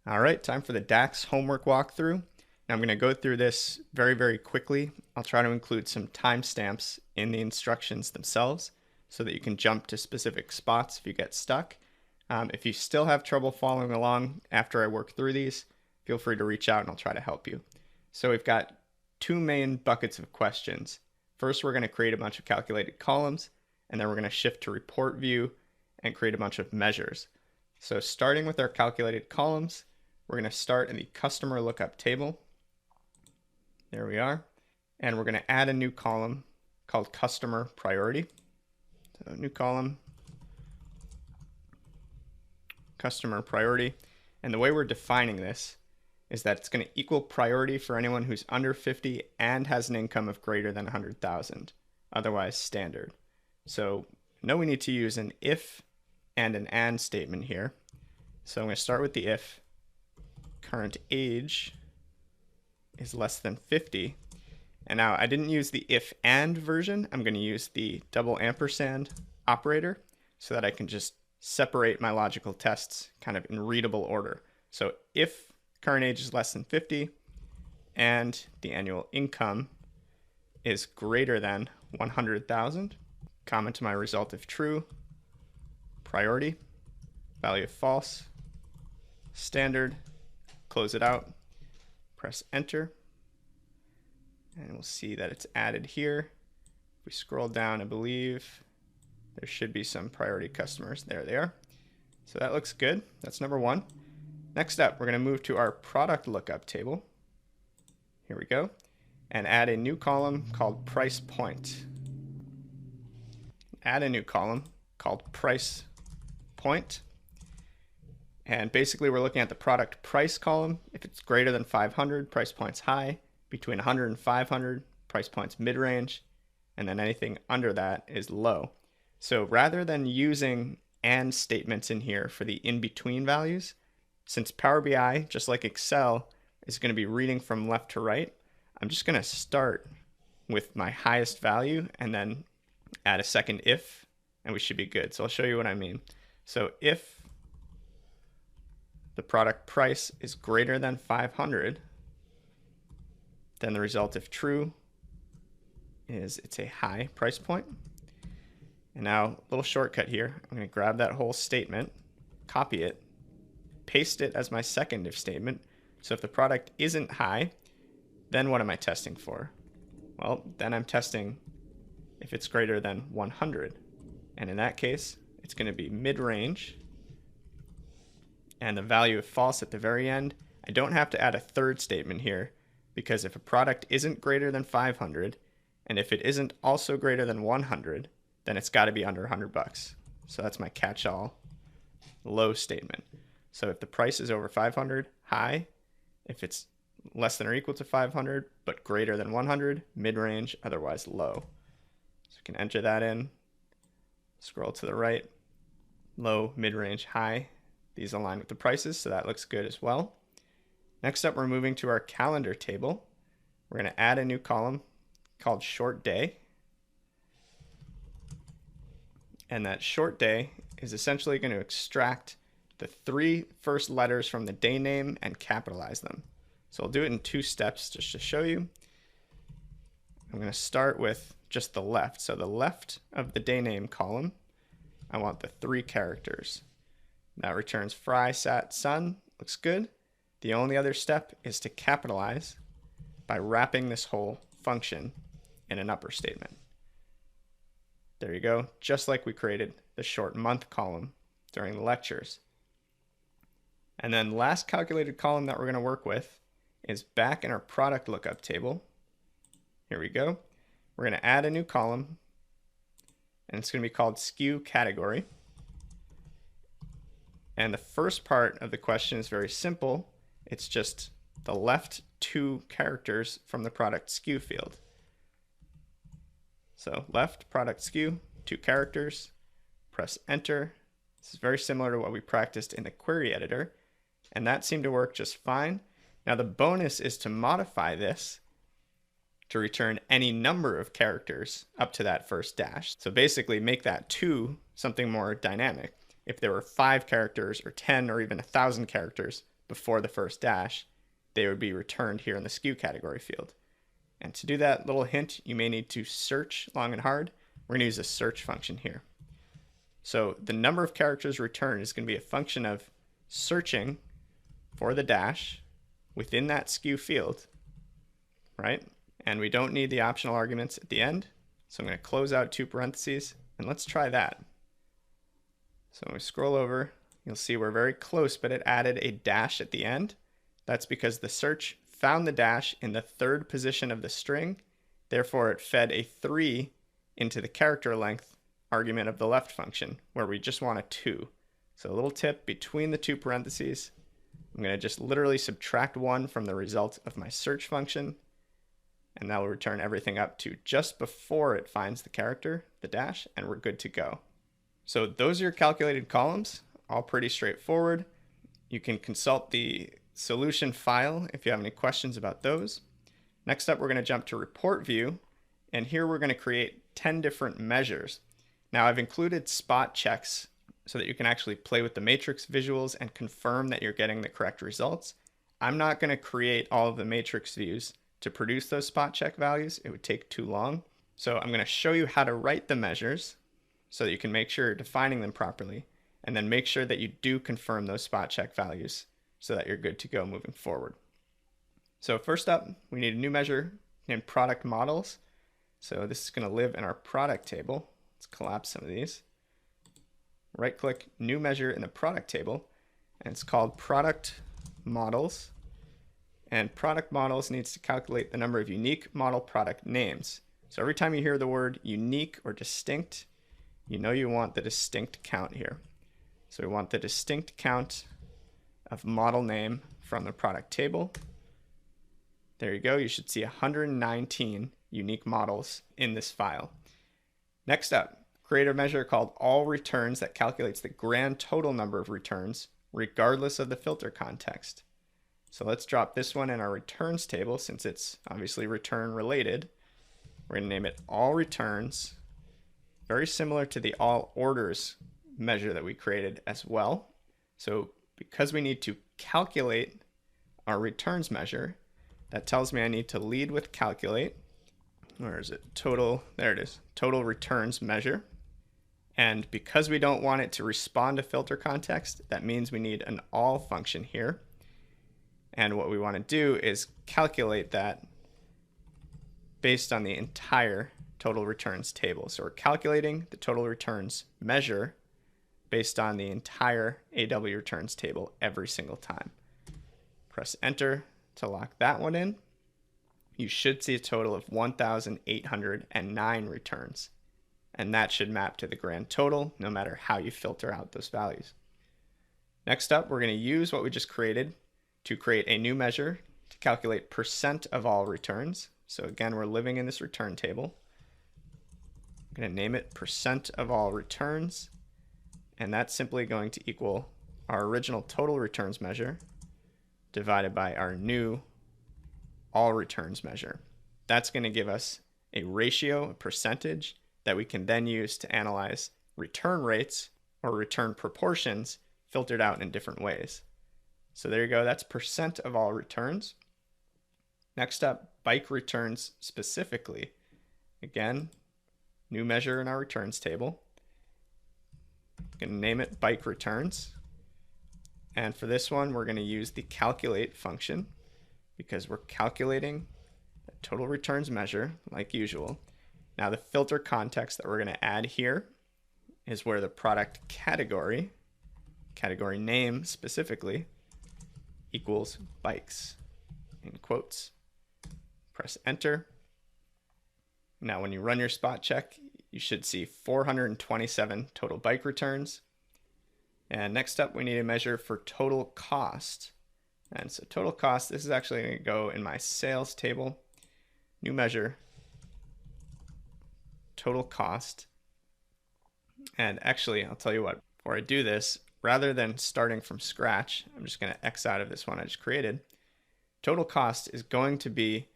All right, time for the DAX homework walkthrough. Now I'm going to go through this very, very quickly. I'll try to include some timestamps in the instructions themselves so that you can jump to specific spots if you get stuck. If you still have trouble following along after I work through these, feel free to reach out and I'll try to help you. So we've got two main buckets of questions. First, we're going to create a bunch of calculated columns, and then we're going to shift to report view and create a bunch of measures. So starting with our calculated columns, we're going to start in the customer lookup table. There we are. And we're going to add a new column called customer priority. So new column, customer priority. And the way we're defining this is that it's going to equal priority for anyone who's under 50 and has an income of greater than 100,000, otherwise standard. So know we need to use an if and an and statement here. So I'm going to start with the if. Current age is less than 50. And now I didn't use the if and version. I'm going to use the double ampersand operator so that I can just separate my logical tests kind of in readable order. So if current age is less than 50 and the annual income is greater than 100,000, comment to my result if true, priority, value if false, standard, close it out, press enter, and we'll see that it's added here. If we scroll down, I believe there should be some priority customers. There they are. So that looks good. That's number one. Next up, we're going to move to our product lookup table. Here we go. And add a new column called price point. Add a new column called price point. And basically we're looking at the product price column. If it's greater than 500, price point's high. Between 100 and 500, price point's mid-range. And then anything under that is low. So rather than using and statements in here for the in-between values, since Power BI, just like Excel, is going to be reading from left to right, I'm just going to start with my highest value and then add a second if, and we should be good. So I'll show you what I mean. So if the product price is greater than 500, then the result, if true, is it's a high price point. And now a little shortcut here. I'm going to grab that whole statement, copy it, paste it as my second if statement. So if the product isn't high, then what am I testing for? Well, then I'm testing if it's greater than 100. And in that case, it's going to be mid-range. And the value of false at the very end. I don't have to add a third statement here because if a product isn't greater than 500 and if it isn't also greater than 100, then it's got to be under 100 bucks. So that's my catch-all low statement. So if the price is over 500, high. If it's less than or equal to 500 but greater than 100, mid-range, otherwise low. So you can enter that in, scroll to the right, low, mid-range, high. These align with the prices, so that looks good as well. Next up, we're moving to our calendar table. We're going to add a new column called short day. And that short day is essentially going to extract the three first letters from the day name and capitalize them. So I'll do it in two steps just to show you. I'm going to start with just the left. So the left of the day name column, I want the three characters. That returns fry, sat, sun. Looks good. The only other step is to capitalize by wrapping this whole function in an upper statement. There you go, just like we created the short month column during the lectures. And then the last calculated column that we're going to work with is back in our product lookup table. Here we go. We're going to add a new column, and it's going to be called SKU category. And the first part of the question is very simple. It's just the left two characters from the product SKU field. So left product SKU, two characters, press enter. This is very similar to what we practiced in the query editor, and that seemed to work just fine. Now the bonus is to modify this to return any number of characters up to that first dash. So basically make that 2 something more dynamic. If there were 5 characters or 10 or even 1,000 characters, before the first dash, they would be returned here in the SKU category field. And to do that, little hint, you may need to search long and hard. We're going to use a search function here. So the number of characters returned is going to be a function of searching for the dash within that SKU field, right? And we don't need the optional arguments at the end. So I'm going to close out 2 parentheses, and let's try that. So when we scroll over, you'll see we're very close, but it added a dash at the end. That's because the search found the dash in the 3rd position of the string. Therefore, it fed a 3 into the character length argument of the left function, where we just want a 2. So a little tip between the 2 parentheses, I'm going to just literally subtract 1 from the result of my search function, and that will return everything up to just before it finds the character, the dash, and we're good to go. So those are your calculated columns, all pretty straightforward. You can consult the solution file if you have any questions about those. Next up, we're going to jump to report view, and here we're going to create 10 different measures. Now I've included spot checks so that you can actually play with the matrix visuals and confirm that you're getting the correct results. I'm not going to create all of the matrix views to produce those spot check values. It would take too long. So I'm going to show you how to write the measures so that you can make sure you're defining them properly, and then make sure that you do confirm those spot check values so that you're good to go moving forward. So first up, we need a new measure named product models. So this is going to live in our product table. Let's collapse some of these. Right click new measure in the product table, and it's called product models. And product models needs to calculate the number of unique model product names. So every time you hear the word unique or distinct, you know you want the distinct count here. So we want the distinct count of model name from the product table. There you go. You should see 119 unique models in this file. Next up, create a measure called all returns that calculates the grand total number of returns regardless of the filter context. So let's drop this one in our returns table since it's obviously return related. We're going to name it all returns, very similar to the all orders measure that we created as well. So because we need to calculate our returns measure, that tells me I need to lead with calculate. Where is it? Total, there it is, total returns measure. And because we don't want it to respond to filter context, that means we need an all function here. And what we want to do is calculate that based on the entire total returns table. So we're calculating the total returns measure based on the entire AW returns table every single time. Press enter to lock that one in. You should see a total of 1,809 returns. And that should map to the grand total no matter how you filter out those values. Next up, we're going to use what we just created to create a new measure to calculate percent of all returns. So again, we're living in this return table. I'm going to name it percent of all returns. And that's simply going to equal our original total returns measure divided by our new all returns measure. That's going to give us a ratio, a percentage, that we can then use to analyze return rates or return proportions filtered out in different ways. So there you go, that's percent of all returns. Next up, bike returns specifically. Again, new measure in our returns table. I'm going to name it bike returns. And for this one, we're going to use the calculate function because we're calculating the total returns measure like usual. Now the filter context that we're going to add here is where the product category name specifically, equals bikes, in quotes. Press enter. Now when you run your spot check, you should see 427 total bike returns. And next up, we need a measure for total cost. And so total cost, this is actually going to go in my sales table. New measure, total cost. And actually, I'll tell you what, before I do this, rather than starting from scratch, I'm just going to X out of this one I just created. Total cost is going to be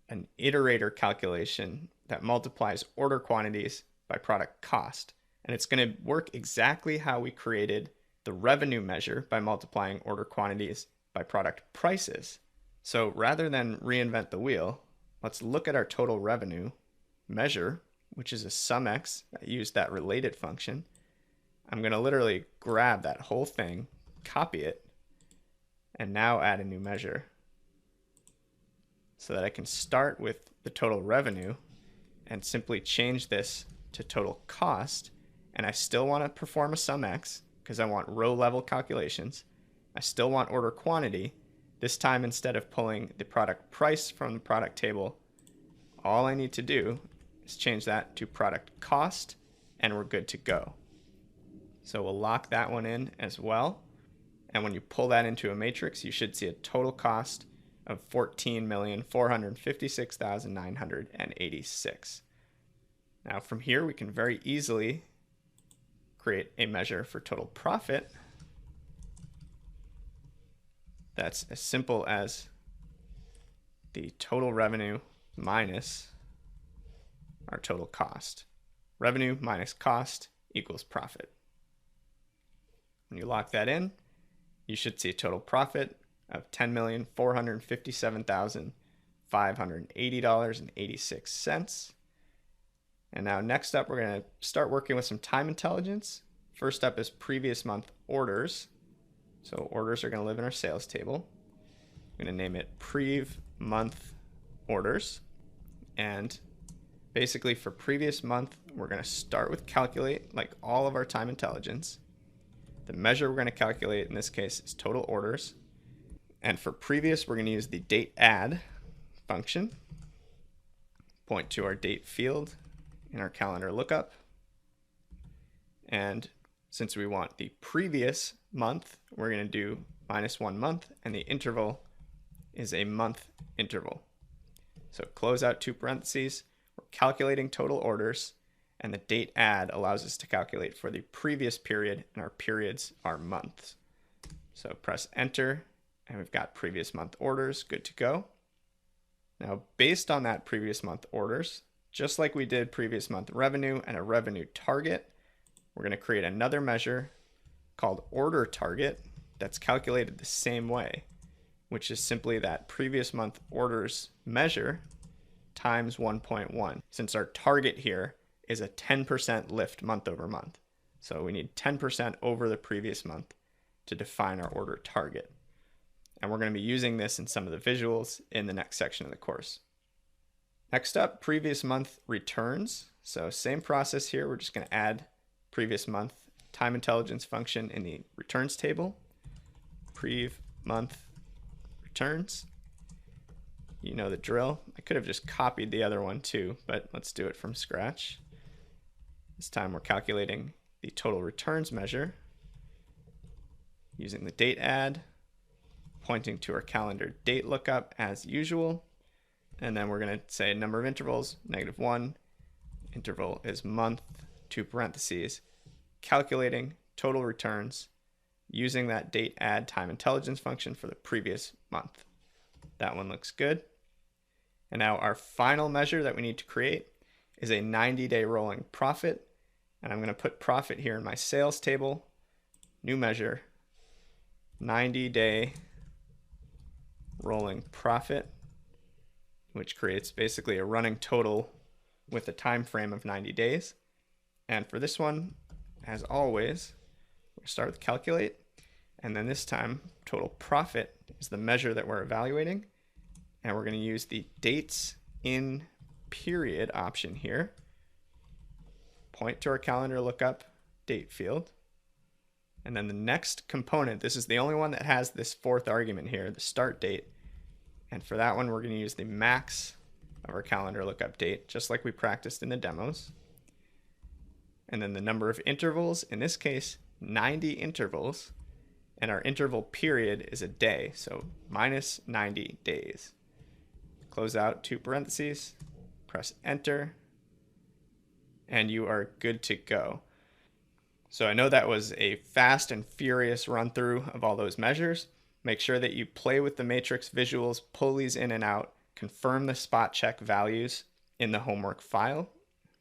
an iterator calculation that multiplies order quantities by product cost. And it's going to work exactly how we created the revenue measure by multiplying order quantities by product prices. So rather than reinvent the wheel, let's look at our total revenue measure, which is a SumX. I used that related function. I'm going to literally grab that whole thing, copy it, and now add a new measure so that I can start with the total revenue and simply change this to total cost. And I still want to perform a SumX because I want row level calculations. I still want order quantity. This time, instead of pulling the product price from the product table, all I need to do is change that to product cost, and we're good to go. So we'll lock that one in as well. And when you pull that into a matrix, you should see a total cost of $14,456,986. Now from here, we can very easily create a measure for total profit. That's as simple as the total revenue minus our total cost. Revenue minus cost equals profit. When you lock that in, you should see a total profit of $10,457,580.86. And now next up, we're going to start working with some time intelligence. First up is previous month orders. So orders are going to live in our sales table. I'm going to name it prev month orders. And basically for previous month, we're going to start with calculate, like all of our time intelligence. The measure we're going to calculate in this case is total orders. And for previous, we're going to use the date add function. Point to our date field in our calendar lookup. And since we want the previous month, we're going to do -1 month, and the interval is a month interval. So close out 2 parentheses. We're calculating total orders, and the date add allows us to calculate for the previous period, and our periods are months. So press enter, and we've got previous month orders, good to go. Now, based on that previous month orders, just like we did previous month revenue and a revenue target, we're going to create another measure called order target that's calculated the same way, which is simply that previous month orders measure times 1.1, since our target here is a 10% lift month over month. So we need 10% over the previous month to define our order target. And we're going to be using this in some of the visuals in the next section of the course. Next up, previous month returns. So same process here. We're just going to add previous month time intelligence function in the returns table. Prev month returns. You know the drill. I could have just copied the other one too, but let's do it from scratch. This time we're calculating the total returns measure using the date add, pointing to our calendar date lookup as usual. And then we're going to say number of intervals, -1. Interval is month, 2 parentheses. Calculating total returns using that date add time intelligence function for the previous month. That one looks good. And now our final measure that we need to create is a 90-day rolling profit. And I'm going to put profit here in my sales table. New measure, 90-day rolling profit, which creates basically a running total with a time frame of 90 days. And for this one, as always, we'll start with calculate, and then this time total profit is the measure that we're evaluating, and we're going to use the dates in period option here. Point to our calendar lookup date field, and then the next component, this is the only one that has this 4th argument here, the start date. And for that one, we're going to use the max of our calendar lookup date, just like we practiced in the demos. And then the number of intervals, in this case, 90 intervals. And our interval period is a day, so minus 90 days. Close out 2 parentheses, press enter, and you are good to go. So I know that was a fast and furious run through of all those measures. Make sure that you play with the matrix visuals, pull these in and out, confirm the spot check values in the homework file,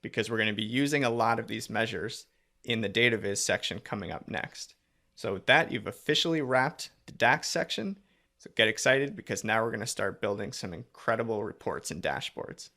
because we're going to be using a lot of these measures in the data viz section coming up next. So with that, you've officially wrapped the DAX section. So get excited because now we're going to start building some incredible reports and dashboards.